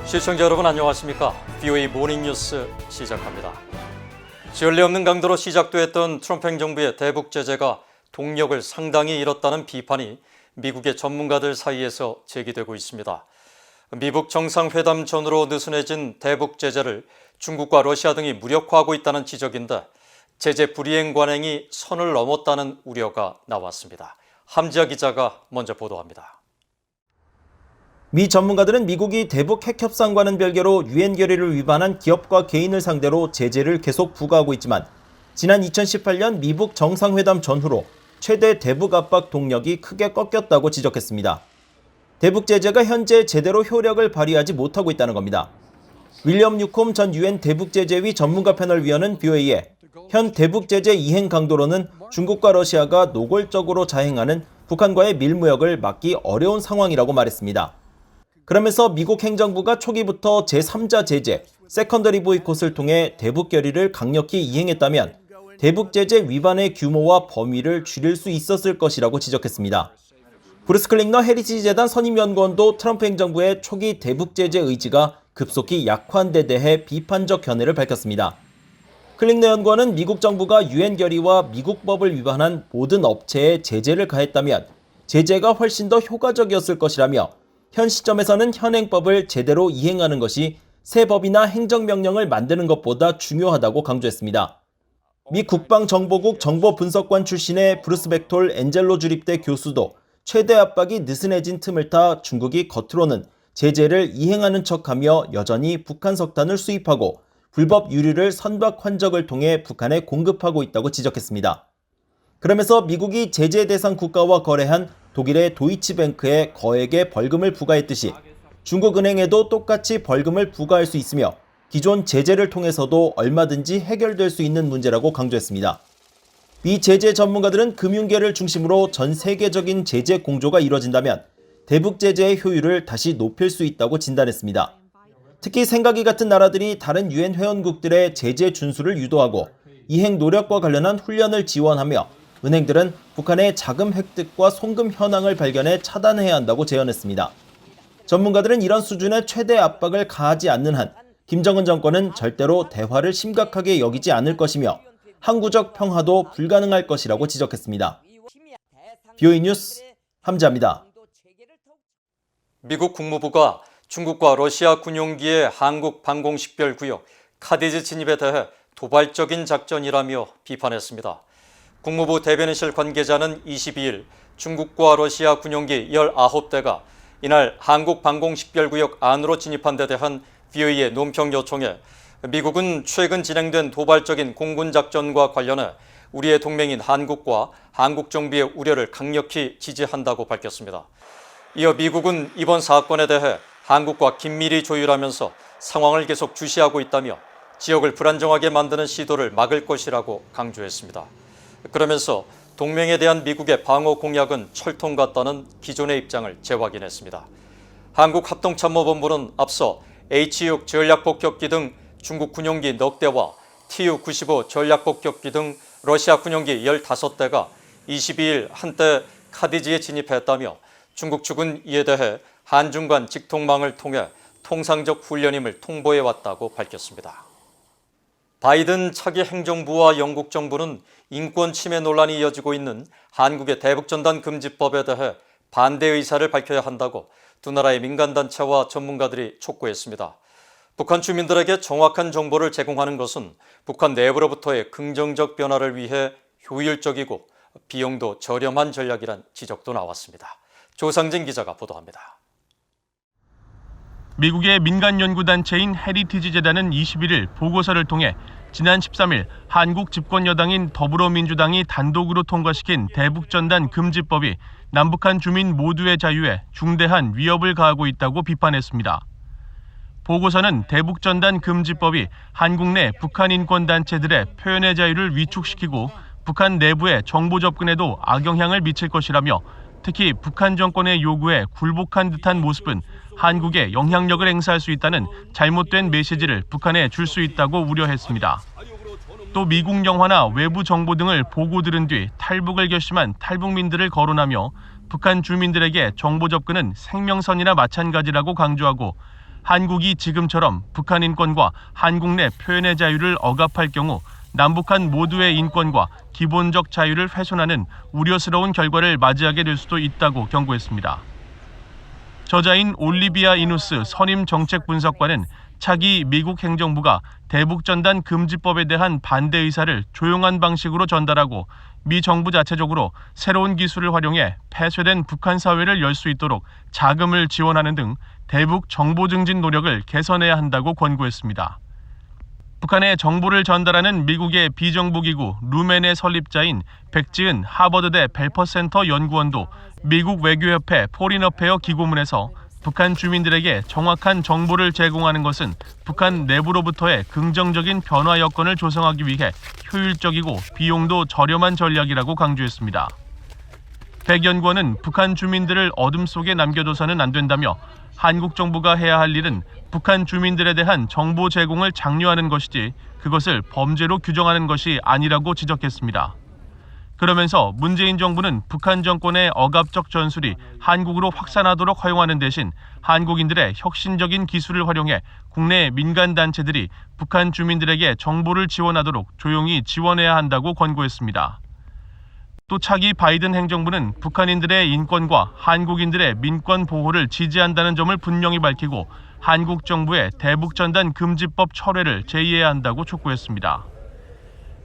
시청자 여러분 안녕하십니까? VOA 모닝뉴스 시작합니다. 전례 없는 강도로 시작됐던 트럼프 행정부의 대북 제재가 동력을 상당히 잃었다는 비판이 미국의 전문가들 사이에서 제기되고 있습니다. 미북 정상회담 전후로 느슨해진 대북 제재를 중국과 러시아 등이 무력화하고 있다는 지적인데 제재 불이행 관행이 선을 넘었다는 우려가 나왔습니다. 함지아 기자가 먼저 보도합니다. 미 전문가들은 미국이 대북 핵 협상과는 별개로 유엔 결의를 위반한 기업과 개인을 상대로 제재를 계속 부과하고 있지만 지난 2018년 미북 정상회담 전후로 최대 대북 압박 동력이 크게 꺾였다고 지적했습니다. 대북 제재가 현재 제대로 효력을 발휘하지 못하고 있다는 겁니다. 윌리엄 뉴콤 전 유엔 대북제재위 전문가 패널 위원은 VOA에 현 대북 제재 이행 강도로는 중국과 러시아가 노골적으로 자행하는 북한과의 밀무역을 막기 어려운 상황이라고 말했습니다. 그러면서 미국 행정부가 초기부터 제3자 제재, 세컨더리 보이콧을 통해 대북 결의를 강력히 이행했다면 대북 제재 위반의 규모와 범위를 줄일 수 있었을 것이라고 지적했습니다. 브루스 클링너 헤리티지 재단 선임연구원도 트럼프 행정부의 초기 대북 제재 의지가 급속히 약화한 데 대해 비판적 견해를 밝혔습니다. 클링너 연구원은 미국 정부가 유엔 결의와 미국 법을 위반한 모든 업체에 제재를 가했다면 제재가 훨씬 더 효과적이었을 것이라며 현 시점에서는 현행법을 제대로 이행하는 것이 새 법이나 행정명령을 만드는 것보다 중요하다고 강조했습니다. 미 국방정보국 정보분석관 출신의 브루스 벡톨 엔젤로 주립대 교수도 최대 압박이 느슨해진 틈을 타 중국이 겉으로는 제재를 이행하는 척하며 여전히 북한 석탄을 수입하고 불법 유류를 선박 환적을 통해 북한에 공급하고 있다고 지적했습니다. 그러면서 미국이 제재 대상 국가와 거래한 독일의 도이치뱅크에 거액의 벌금을 부과했듯이 중국은행에도 똑같이 벌금을 부과할 수 있으며 기존 제재를 통해서도 얼마든지 해결될 수 있는 문제라고 강조했습니다. 미 제재 전문가들은 금융계를 중심으로 전 세계적인 제재 공조가 이뤄진다면 대북 제재의 효율을 다시 높일 수 있다고 진단했습니다. 특히 생각이 같은 나라들이 다른 유엔 회원국들의 제재 준수를 유도하고 이행 노력과 관련한 훈련을 지원하며 은행들은 북한의 자금 획득과 송금 현황을 발견해 차단해야 한다고 제언했습니다. 전문가들은 이런 수준의 최대 압박을 가하지 않는 한 김정은 정권은 절대로 대화를 심각하게 여기지 않을 것이며 항구적 평화도 불가능할 것이라고 지적했습니다. VOA 뉴스 함지아입니다. 미국 국무부가 중국과 러시아 군용기의 한국 방공식별구역 카디즈 진입에 대해 도발적인 작전이라며 비판했습니다. 국무부 대변인실 관계자는 22일 중국과 러시아 군용기 19대가 이날 한국 방공식별구역 안으로 진입한 데 대한 VOA의 논평 요청에 미국은 최근 진행된 도발적인 공군작전과 관련해 우리의 동맹인 한국과 한국 정부의 우려를 강력히 지지한다고 밝혔습니다. 이어 미국은 이번 사건에 대해 한국과 긴밀히 조율하면서 상황을 계속 주시하고 있다며 지역을 불안정하게 만드는 시도를 막을 것이라고 강조했습니다. 그러면서 동맹에 대한 미국의 방어 공약은 철통 같다는 기존의 입장을 재확인했습니다. 한국합동참모본부는 앞서 H-6 전략폭격기 등 중국 군용기 넉 대와 Tu-95 전략폭격기 등 러시아 군용기 15대가 22일 한때 카디즈에 진입했다며 중국 측은 이에 대해 한중 간 직통망을 통해 통상적 훈련임을 통보해왔다고 밝혔습니다. 바이든 차기 행정부와 영국 정부는 인권 침해 논란이 이어지고 있는 한국의 대북전단 금지법에 대해 반대 의사를 밝혀야 한다고 두 나라의 민간단체와 전문가들이 촉구했습니다. 북한 주민들에게 정확한 정보를 제공하는 것은 북한 내부로부터의 긍정적 변화를 위해 효율적이고 비용도 저렴한 전략이란 지적도 나왔습니다. 조상진 기자가 보도합니다. 미국의 민간연구단체인 헤리티지 재단은 21일 보고서를 통해 지난 13일 한국 집권 여당인 더불어민주당이 단독으로 통과시킨 대북전단 금지법이 남북한 주민 모두의 자유에 중대한 위협을 가하고 있다고 비판했습니다. 보고서는 대북전단 금지법이 한국 내 북한 인권단체들의 표현의 자유를 위축시키고 북한 내부의 정보 접근에도 악영향을 미칠 것이라며 특히 북한 정권의 요구에 굴복한 듯한 모습은 한국에 영향력을 행사할 수 있다는 잘못된 메시지를 북한에 줄 수 있다고 우려했습니다. 또 미국 영화나 외부 정보 등을 보고 들은 뒤 탈북을 결심한 탈북민들을 거론하며 북한 주민들에게 정보 접근은 생명선이나 마찬가지라고 강조하고 한국이 지금처럼 북한 인권과 한국 내 표현의 자유를 억압할 경우 남북한 모두의 인권과 기본적 자유를 훼손하는 우려스러운 결과를 맞이하게 될 수도 있다고 경고했습니다. 저자인 올리비아 이누스 선임 정책 분석관은 차기 미국 행정부가 대북전단 금지법에 대한 반대 의사를 조용한 방식으로 전달하고 미 정부 자체적으로 새로운 기술을 활용해 폐쇄된 북한 사회를 열 수 있도록 자금을 지원하는 등 대북 정보 증진 노력을 개선해야 한다고 권고했습니다. 북한에 정보를 전달하는 미국의 비정부기구 루멘의 설립자인 백지은 하버드대 벨퍼센터 연구원도 미국 외교협회 포린어페어 기고문에서 북한 주민들에게 정확한 정보를 제공하는 것은 북한 내부로부터의 긍정적인 변화 여건을 조성하기 위해 효율적이고 비용도 저렴한 전략이라고 강조했습니다. 백 연구원은 북한 주민들을 어둠 속에 남겨둬서는 안 된다며 한국 정부가 해야 할 일은 북한 주민들에 대한 정보 제공을 장려하는 것이지 그것을 범죄로 규정하는 것이 아니라고 지적했습니다. 그러면서 문재인 정부는 북한 정권의 억압적 전술이 한국으로 확산하도록 허용하는 대신 한국인들의 혁신적인 기술을 활용해 국내 민간단체들이 북한 주민들에게 정보를 지원하도록 조용히 지원해야 한다고 권고했습니다. 또 차기 바이든 행정부는 북한인들의 인권과 한국인들의 민권 보호를 지지한다는 점을 분명히 밝히고 한국 정부의 대북전단 금지법 철회를 제의해야 한다고 촉구했습니다.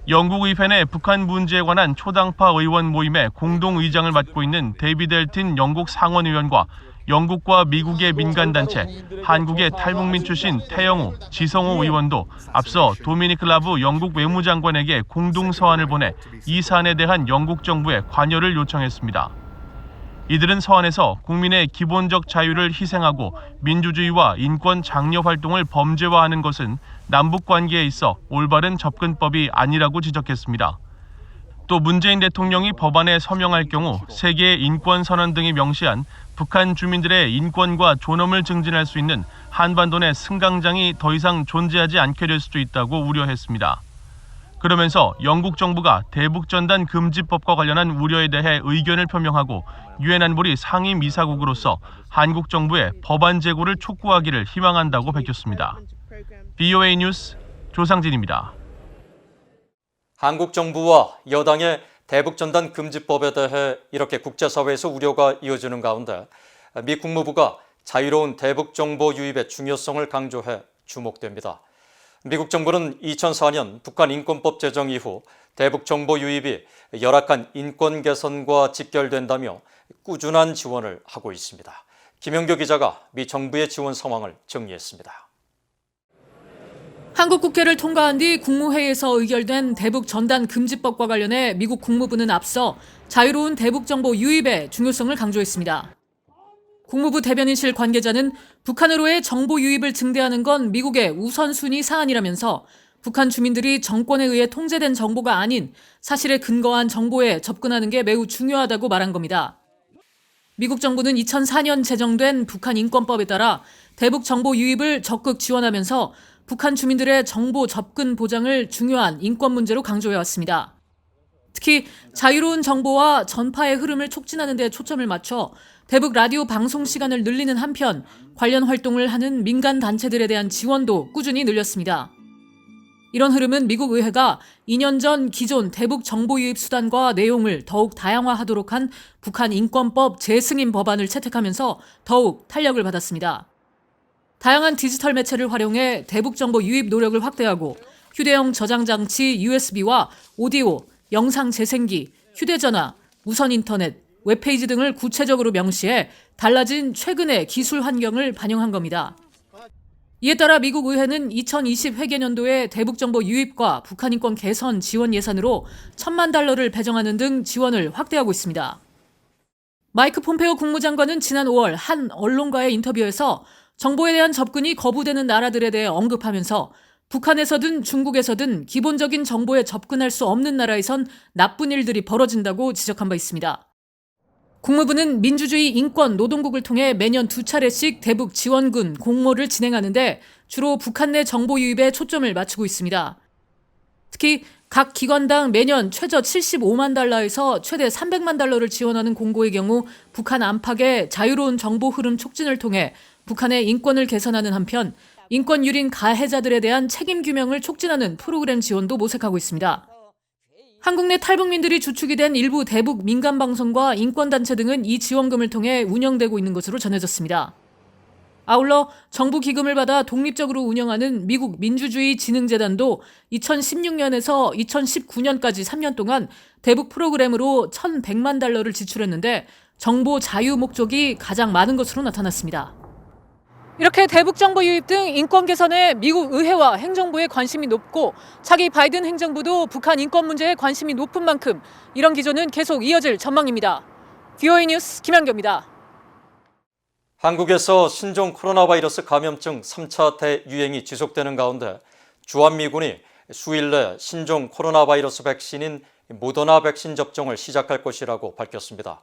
영국 의회 내 북한 문제에 관한 초당파 의원 모임의 공동의장을 맡고 있는 데이비드 엘틴 영국 상원의원과 영국과 미국의 민간단체, 한국의 탈북민 출신 태영호, 지성호 의원도 앞서 도미니크 라브 영국 외무장관에게 공동서한을 보내 이 사안에 대한 영국 정부의 관여를 요청했습니다. 이들은 서한에서 국민의 기본적 자유를 희생하고 민주주의와 인권 장려 활동을 범죄화하는 것은 남북 관계에 있어 올바른 접근법이 아니라고 지적했습니다. 또 문재인 대통령이 법안에 서명할 경우 세계 인권 선언 등이 명시한 북한 주민들의 인권과 존엄을 증진할 수 있는 한반도 내 승강장이 더 이상 존재하지 않게 될 수도 있다고 우려했습니다. 그러면서 영국 정부가 대북전단 금지법과 관련한 우려에 대해 의견을 표명하고 유엔 안보리 상임이사국으로서 한국 정부의 법안 제고를 촉구하기를 희망한다고 밝혔습니다. BOA 뉴스 조상진입니다. 한국 정부와 여당의 대북전단 금지법에 대해 이렇게 국제사회에서 우려가 이어지는 가운데 미 국무부가 자유로운 대북 정보 유입의 중요성을 강조해 주목됩니다. 미국 정부는 2004년 북한 인권법 제정 이후 대북 정보 유입이 열악한 인권 개선과 직결된다며 꾸준한 지원을 하고 있습니다. 김영교 기자가 미 정부의 지원 상황을 정리했습니다. 한국 국회를 통과한 뒤 국무회의에서 의결된 대북 전단 금지법과 관련해 미국 국무부는 앞서 자유로운 대북 정보 유입의 중요성을 강조했습니다. 국무부 대변인실 관계자는 북한으로의 정보 유입을 증대하는 건 미국의 우선순위 사안이라면서 북한 주민들이 정권에 의해 통제된 정보가 아닌 사실에 근거한 정보에 접근하는 게 매우 중요하다고 말한 겁니다. 미국 정부는 2004년 제정된 북한 인권법에 따라 대북 정보 유입을 적극 지원하면서 북한 주민들의 정보 접근 보장을 중요한 인권 문제로 강조해왔습니다. 특히 자유로운 정보와 전파의 흐름을 촉진하는 데 초점을 맞춰 대북 라디오 방송 시간을 늘리는 한편 관련 활동을 하는 민간 단체들에 대한 지원도 꾸준히 늘렸습니다. 이런 흐름은 미국 의회가 2년 전 기존 대북 정보 유입 수단과 내용을 더욱 다양화하도록 한 북한 인권법 재승인 법안을 채택하면서 더욱 탄력을 받았습니다. 다양한 디지털 매체를 활용해 대북 정보 유입 노력을 확대하고 휴대용 저장 장치 USB와 오디오, 영상 재생기, 휴대전화, 무선 인터넷, 웹페이지 등을 구체적으로 명시해 달라진 최근의 기술 환경을 반영한 겁니다. 이에 따라 미국 의회는 2020 회계년도에 대북정보 유입과 북한 인권 개선 지원 예산으로 $1,000만 배정하는 등 지원을 확대하고 있습니다. 마이크 폼페오 국무장관은 지난 5월 한 언론과의 인터뷰에서 정보에 대한 접근이 거부되는 나라들에 대해 언급하면서 북한에서든 중국에서든 기본적인 정보에 접근할 수 없는 나라에선 나쁜 일들이 벌어진다고 지적한 바 있습니다. 국무부는 민주주의 인권 노동국을 통해 매년 2차례씩 대북 지원군 공모를 진행하는데 주로 북한 내 정보 유입에 초점을 맞추고 있습니다. 특히 각 기관당 매년 최저 $75만 최대 $300만 지원하는 공고의 경우 북한 안팎의 자유로운 정보 흐름 촉진을 통해 북한의 인권을 개선하는 한편 인권 유린 가해자들에 대한 책임 규명을 촉진하는 프로그램 지원도 모색하고 있습니다. 한국 내 탈북민들이 주축이 된 일부 대북 민간 방송과 인권단체 등은 이 지원금을 통해 운영되고 있는 것으로 전해졌습니다. 아울러 정부 기금을 받아 독립적으로 운영하는 미국 민주주의 진흥재단도 2016년에서 2019년까지 3년 동안 대북 프로그램으로 1,100만 달러를 지출했는데 정보 자유 목적이 가장 많은 것으로 나타났습니다. 이렇게 대북 정보 유입 등 인권 개선에 미국 의회와 행정부의 관심이 높고 차기 바이든 행정부도 북한 인권 문제에 관심이 높은 만큼 이런 기조는 계속 이어질 전망입니다. VOA 뉴스 김현경입니다. 한국에서 신종 코로나 바이러스 감염증 3차 대유행이 지속되는 가운데 주한미군이 수일 내 신종 코로나 바이러스 백신인 모더나 백신 접종을 시작할 것이라고 밝혔습니다.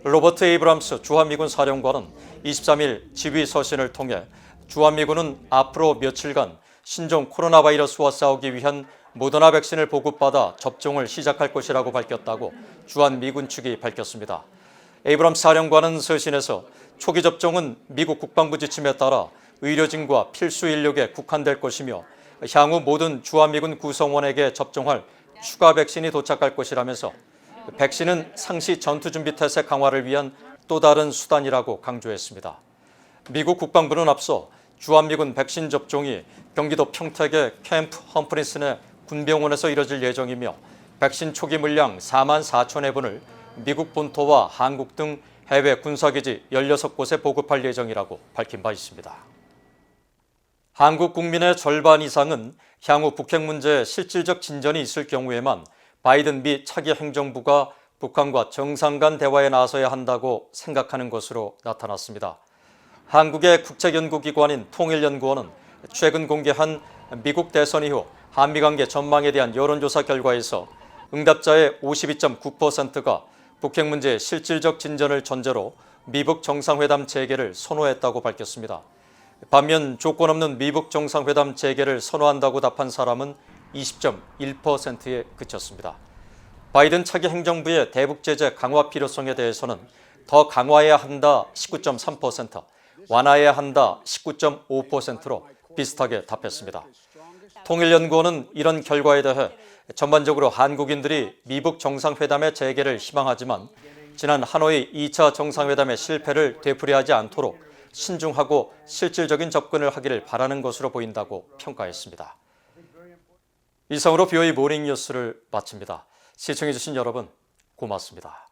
로버트 에이브람스 주한미군 사령관은 23일 지휘 서신을 통해 주한미군은 앞으로 며칠간 신종 코로나 바이러스와 싸우기 위한 모더나 백신을 보급받아 접종을 시작할 것이라고 밝혔다고 주한미군 측이 밝혔습니다. 에이브람스 사령관은 서신에서 초기 접종은 미국 국방부 지침에 따라 의료진과 필수 인력에 국한될 것이며 향후 모든 주한미군 구성원에게 접종할 추가 백신이 도착할 것이라면서 백신은 상시 전투준비 태세 강화를 위한 또 다른 수단이라고 강조했습니다. 미국 국방부는 앞서 주한미군 백신 접종이 경기도 평택의 캠프 험프린스 내 군병원에서 이뤄질 예정이며 백신 초기 물량 4만 4천 회분을 미국 본토와 한국 등 해외 군사기지 16곳에 보급할 예정이라고 밝힌 바 있습니다. 한국 국민의 절반 이상은 향후 북핵 문제에 실질적 진전이 있을 경우에만 바이든 미 차기 행정부가 북한과 정상 간 대화에 나서야 한다고 생각하는 것으로 나타났습니다. 한국의 국책연구기관인 통일연구원은 최근 공개한 미국 대선 이후 한미관계 전망에 대한 여론조사 결과에서 응답자의 52.9%가 북핵 문제의 실질적 진전을 전제로 미북 정상회담 재개를 선호했다고 밝혔습니다. 반면 조건 없는 미북 정상회담 재개를 선호한다고 답한 사람은 20.1%에 그쳤습니다. 바이든 차기 행정부의 대북 제재 강화 필요성에 대해서는 더 강화해야 한다 19.3%, 완화해야 한다 19.5%로 비슷하게 답했습니다. 통일연구원은 이런 결과에 대해 전반적으로 한국인들이 미북 정상회담의 재개를 희망하지만 지난 하노이 2차 정상회담의 실패를 되풀이하지 않도록 신중하고 실질적인 접근을 하기를 바라는 것으로 보인다고 평가했습니다. 이상으로 VOA 모닝 뉴스를 마칩니다. 시청해주신 여러분 고맙습니다.